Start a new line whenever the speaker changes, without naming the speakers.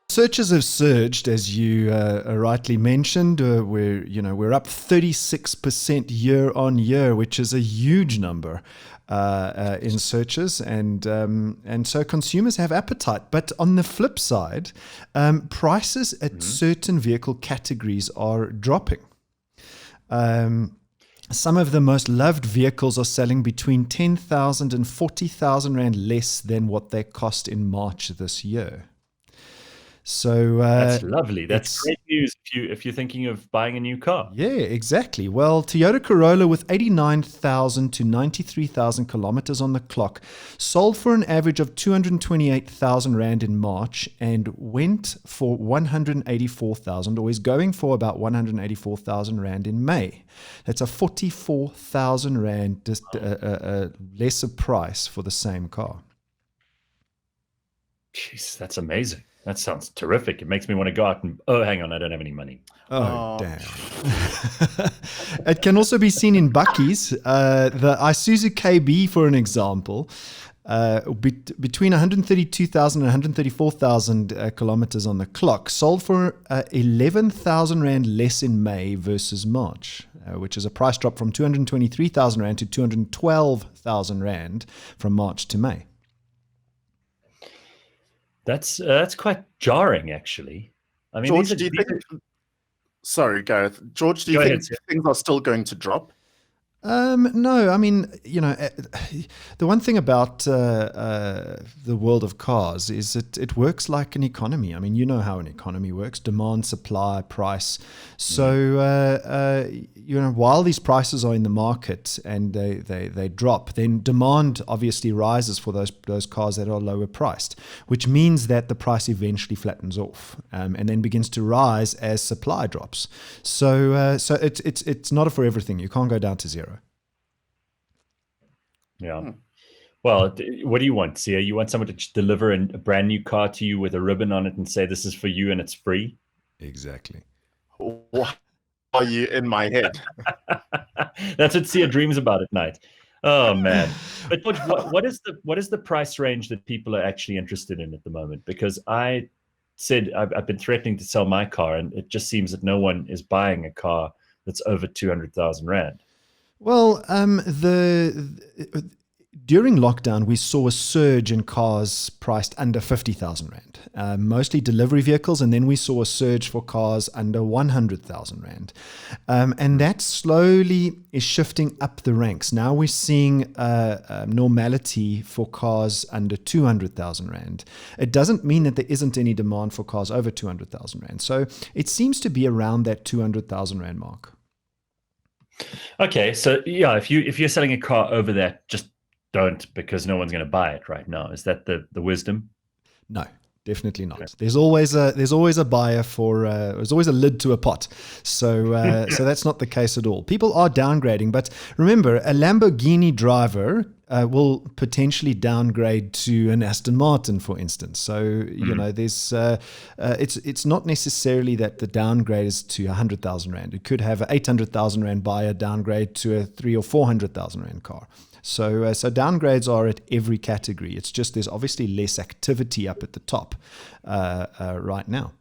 Searches have surged, as you rightly mentioned. We're up 36% year on year, which is a huge number in searches, and so consumers have appetite. But on the flip side, prices at certain vehicle categories are dropping. Some of the most loved vehicles are selling between 10,000 and 40,000 Rand less than what they cost in March this year. So
That's lovely. That's great news if you're thinking of buying a new car.
Yeah, exactly. Well, Toyota Corolla with 89,000 to 93,000 kilometers on the clock sold for an average of 228,000 Rand in March and went for 184,000, or is going for about 184,000 Rand in May. That's a 44,000 Rand lesser price for the same car.
Jeez, that's amazing. That sounds terrific. It makes me want to go out and, hang on, I don't have any money.
Oh, damn. It can also be seen in Bucky's. The Isuzu KB, for an example, between 132,000 and 134,000 kilometers on the clock, sold for 11,000 Rand less in May versus March, which is a price drop from 223,000 Rand to 212,000 Rand from March to May.
That's quite jarring, actually. I mean,
George, sorry, Gareth. George, do you think things are still going to drop?
No, I mean, the one thing about the world of cars is it works like an economy. I mean, you know how an economy works: demand, supply, price. So, while these prices are in the market and they drop, then demand obviously rises for those cars that are lower priced, which means that the price eventually flattens off and then begins to rise as supply drops. So it's not a forever thing. You can't go down to zero.
Yeah. Well, what do you want, Sia? You want someone to deliver a brand new car to you with a ribbon on it and say, this is for you and it's free?
Exactly.
What are you in my head?
That's what Sia dreams about at night. Oh, man. But George, what is the price range that people are actually interested in at the moment? Because I said I've been threatening to sell my car, and it just seems that no one is buying a car that's over 200,000 Rand.
Well, during lockdown, we saw a surge in cars priced under 50,000 Rand, mostly delivery vehicles, and then we saw a surge for cars under 100,000 Rand. And that slowly is shifting up the ranks. Now we're seeing normality for cars under 200,000 Rand. It doesn't mean that there isn't any demand for cars over 200,000 Rand. So it seems to be around that 200,000 Rand mark.
Okay, so yeah, if you're selling a car over that, just don't, because no one's going to buy it right now. Is that the wisdom?
No, definitely not. Okay. There's always a buyer for. There's always a lid to a pot. So so that's not the case at all. People are downgrading, but remember, a Lamborghini driver will potentially downgrade to an Aston Martin, for instance. So there's it's not necessarily that the downgrade is to 100,000 Rand. It could have an 800,000 Rand buyer downgrade to a 300,000 or 400,000 Rand car. So downgrades are at every category. It's just there's obviously less activity up at the top right now.